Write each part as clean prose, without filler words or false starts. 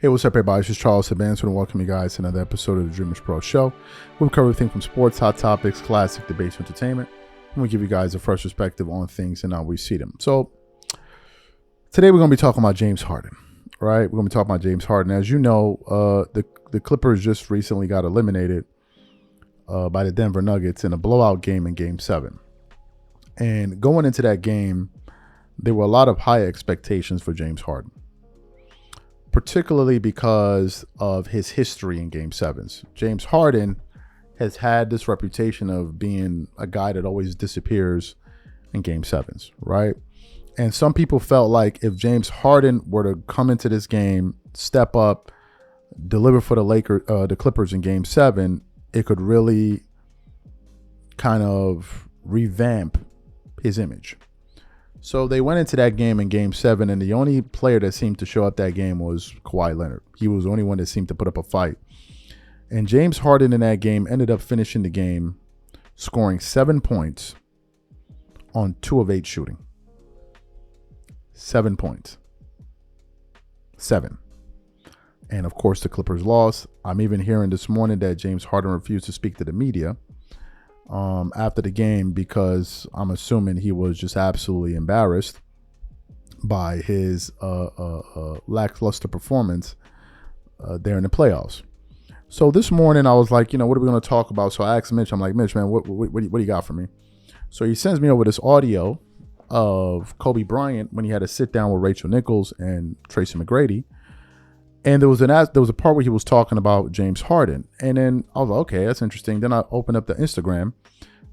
Hey, what's up, everybody? This is Charles Advance, and welcome you guys to another episode of the Dreamers Pro Show. We cover everything from sports, hot topics, classic debates, entertainment, and we give you guys a fresh perspective on things and how we see them. So today we're going to be talking about James Harden, right? We're going to be talking about James Harden. As you know, the Clippers just recently got eliminated by the Denver Nuggets in a blowout game in Game 7. And going into that game, there were a lot of high expectations for James Harden, particularly because of his history in Game 7s. James Harden has had this reputation of being a guy that always disappears in Game 7s, right? And some people felt like if James Harden were to come into this game, step up, deliver for the Clippers in Game 7, it could really kind of revamp his image. So they went into that game in Game 7, and the only player that seemed to show up that game was Kawhi Leonard. He was the only one that seemed to put up a fight. And James Harden in that game ended up finishing the game scoring 7 points on 2 of 8 shooting. 7 points. 7. And of course, the Clippers lost. I'm even hearing this morning that James Harden refused to speak to the media after the game because I'm assuming he was just absolutely embarrassed by his lackluster performance there in the playoffs. So this morning I was like, what are we going to talk about? So I asked Mitch, I'm like, Mitch, man, what do you got for me? So he sends me over this audio of Kobe Bryant when he had a sit down with Rachel Nichols and Tracy McGrady. And there was a part where he was talking about James Harden. And then I was like, okay, that's interesting. Then I opened up the Instagram.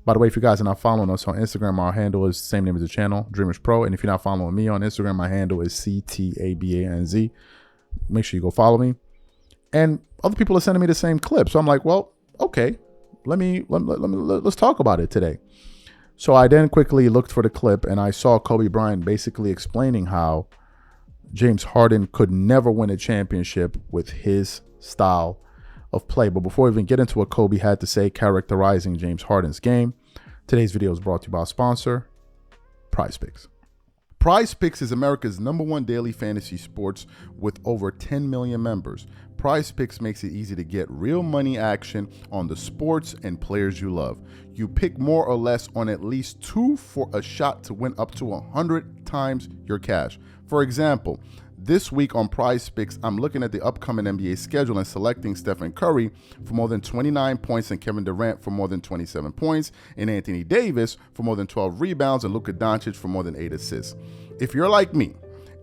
By the way, if you guys are not following us on Instagram, our handle is the same name as the channel, Dreamers Pro. And if you're not following me on Instagram, my handle is CTABANZ. Make sure you go follow me. And other people are sending me the same clip. So I'm like, well, okay, let's talk about it today. So I then quickly looked for the clip and I saw Kobe Bryant basically explaining how James Harden could never win a championship with his style of play. But before we even get into what Kobe had to say characterizing James Harden's game, today's video is brought to you by our sponsor, PrizePicks. PrizePicks is America's #1 daily fantasy sports with over 10 million members. PrizePicks makes it easy to get real money action on the sports and players you love. You pick more or less on at least 2 for a shot to win up to 100 times your cash. For example, this week on PrizePicks, I'm looking at the upcoming NBA schedule and selecting Stephen Curry for more than 29 points and Kevin Durant for more than 27 points and Anthony Davis for more than 12 rebounds and Luka Doncic for more than 8 assists. If you're like me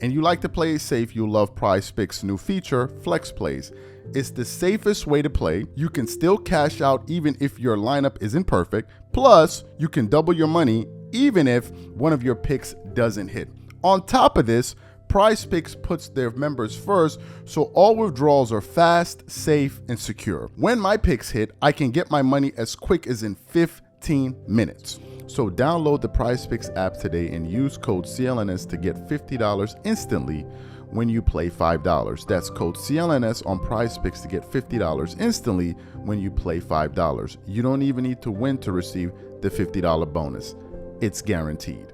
and you like to play it safe, you'll love PrizePicks' new feature, Flex Plays. It's the safest way to play. You can still cash out even if your lineup isn't perfect. Plus, you can double your money even if one of your picks doesn't hit. On top of this, PrizePicks puts their members first, so all withdrawals are fast, safe, and secure. When my picks hit, I can get my money as quick as in 15 minutes. So download the PrizePicks app today and use code CLNS to get $50 instantly when you play $5. That's code CLNS on PrizePicks to get $50 instantly when you play $5. You don't even need to win to receive the $50 bonus. It's guaranteed.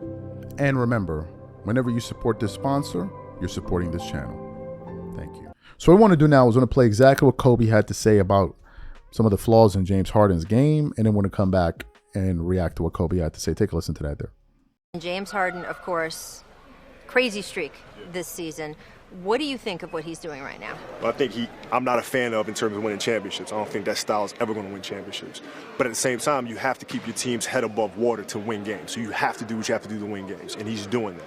And remember, whenever you support this sponsor, you're supporting this channel. Thank you. So what I want to do now is going to play exactly what Kobe had to say about some of the flaws in James Harden's game, and then we're going to come back and react to what Kobe had to say. Take a listen to that there. James Harden, of course, crazy streak this season. What do you think of what he's doing right now? Well, I think I'm not a fan of in terms of winning championships. I don't think that style is ever going to win championships. But at the same time, you have to keep your team's head above water to win games. So you have to do what you have to do to win games, and he's doing that,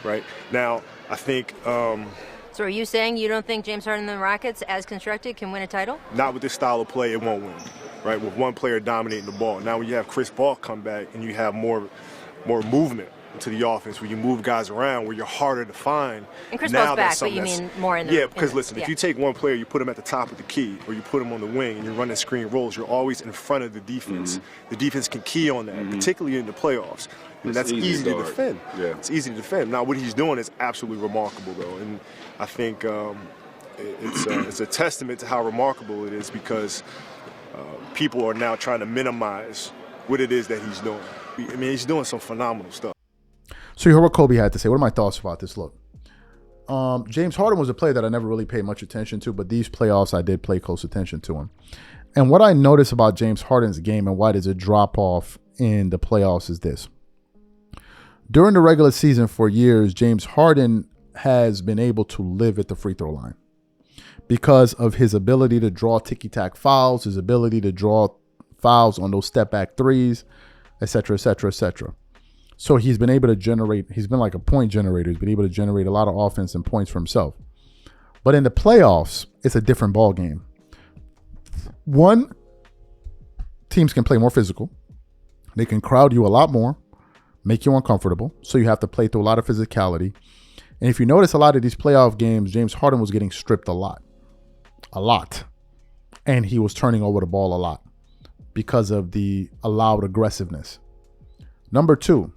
right? Now, I think... So are you saying you don't think James Harden and the Rockets, as constructed, can win a title? Not with this style of play, it won't win, right? With one player dominating the ball. Now when you have Chris Paul come back and you have more movement to the offense, where you move guys around, where you're harder to find. And Chris Paul's back, but you mean more in the... Yeah, because listen, if you take one player, you put him at the top of the key, or you put him on the wing, and you're running screen rolls, you're always in front of the defense. The defense can key on that, particularly in the playoffs. And that's easy to defend. Yeah. It's easy to defend. Now, what he's doing is absolutely remarkable, though. And I think it's a testament to how remarkable it is because people are now trying to minimize what it is that he's doing. I mean, he's doing some phenomenal stuff. So you heard what Kobe had to say. What are my thoughts about this? Look, James Harden was a player that I never really paid much attention to, but these playoffs I did pay close attention to him. And what I noticed about James Harden's game and why there's a drop off in the playoffs is this. During the regular season for years, James Harden has been able to live at the free throw line because of his ability to draw ticky-tack fouls, his ability to draw fouls on those step-back threes, et cetera, et cetera, et cetera. So he's been able to generate, he's been like a point generator. He's been able to generate a lot of offense and points for himself. But in the playoffs, it's a different ball game. One, teams can play more physical. They can crowd you a lot more, make you uncomfortable. So you have to play through a lot of physicality. And if you notice a lot of these playoff games, James Harden was getting stripped a lot. And he was turning over the ball a lot because of the allowed aggressiveness. Number two,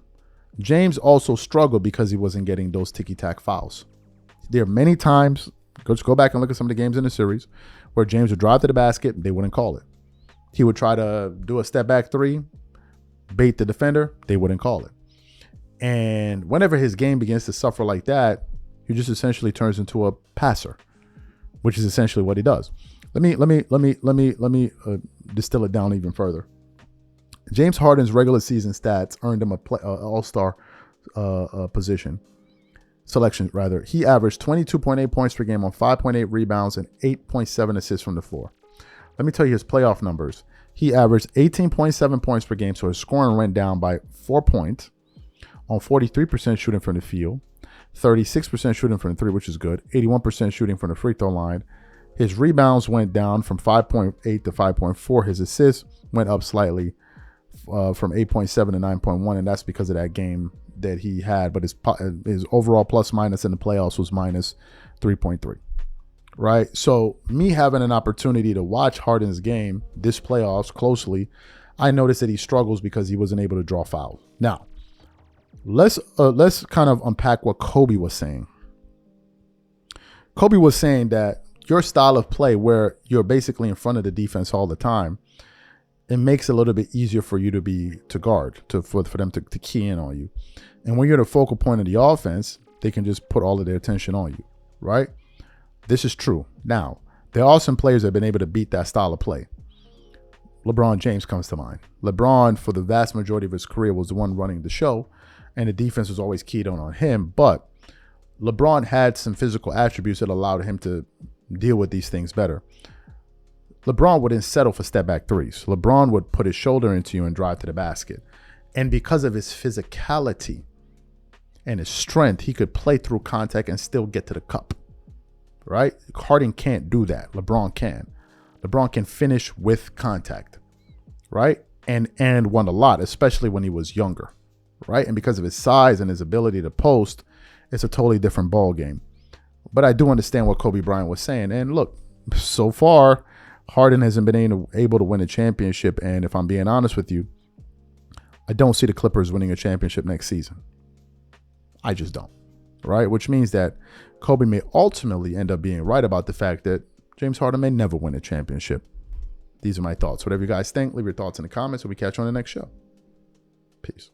James also struggled because he wasn't getting those ticky-tack fouls. There are many times, just go back and look at some of the games in the series, where James would drive to the basket, they wouldn't call it. He would try to do a step-back three, bait the defender, they wouldn't call it. And whenever his game begins to suffer like that, he just essentially turns into a passer, which is essentially what he does. Let me distill it down even further. James Harden's regular season stats earned him a all-star position selection. Rather, he averaged 22.8 points per game on 5.8 rebounds and 8.7 assists from the floor. Let me tell you his playoff numbers. He averaged 18.7 points per game, so his scoring went down by 4 points on 43% shooting from the field, 36% shooting from the three, which is good, 81% shooting from the free throw line. His rebounds went down from 5.8 to 5.4. His assists went up slightly from 8.7 to 9.1, and that's because of that game that he had. But his overall plus minus in the playoffs was minus 3.3. Right? So me having an opportunity to watch Harden's game this playoffs closely, I noticed that he struggles because he wasn't able to draw fouls. Now, let's kind of unpack what Kobe was saying. Kobe was saying that your style of play, where you're basically in front of the defense all the time, it makes it a little bit easier for you to guard, for them to key in on you. And when you're the focal point of the offense, they can just put all of their attention on you, right? This is true. Now, there are some players that have been able to beat that style of play. LeBron James comes to mind. LeBron, for the vast majority of his career, was the one running the show, and the defense was always keyed on him. But LeBron had some physical attributes that allowed him to deal with these things better. LeBron wouldn't settle for step-back threes. LeBron would put his shoulder into you and drive to the basket. And because of his physicality and his strength, he could play through contact and still get to the cup, right? Harden can't do that. LeBron can. LeBron can finish with contact, right? And won a lot, especially when he was younger, right? And because of his size and his ability to post, it's a totally different ball game. But I do understand what Kobe Bryant was saying. And look, so far, Harden hasn't been able to win a championship. And if I'm being honest with you, I don't see the Clippers winning a championship next season. I just don't, right? Which means that Kobe may ultimately end up being right about the fact that James Harden may never win a championship. These are my thoughts. Whatever you guys think, leave your thoughts in the comments, and we catch you on the next show. Peace.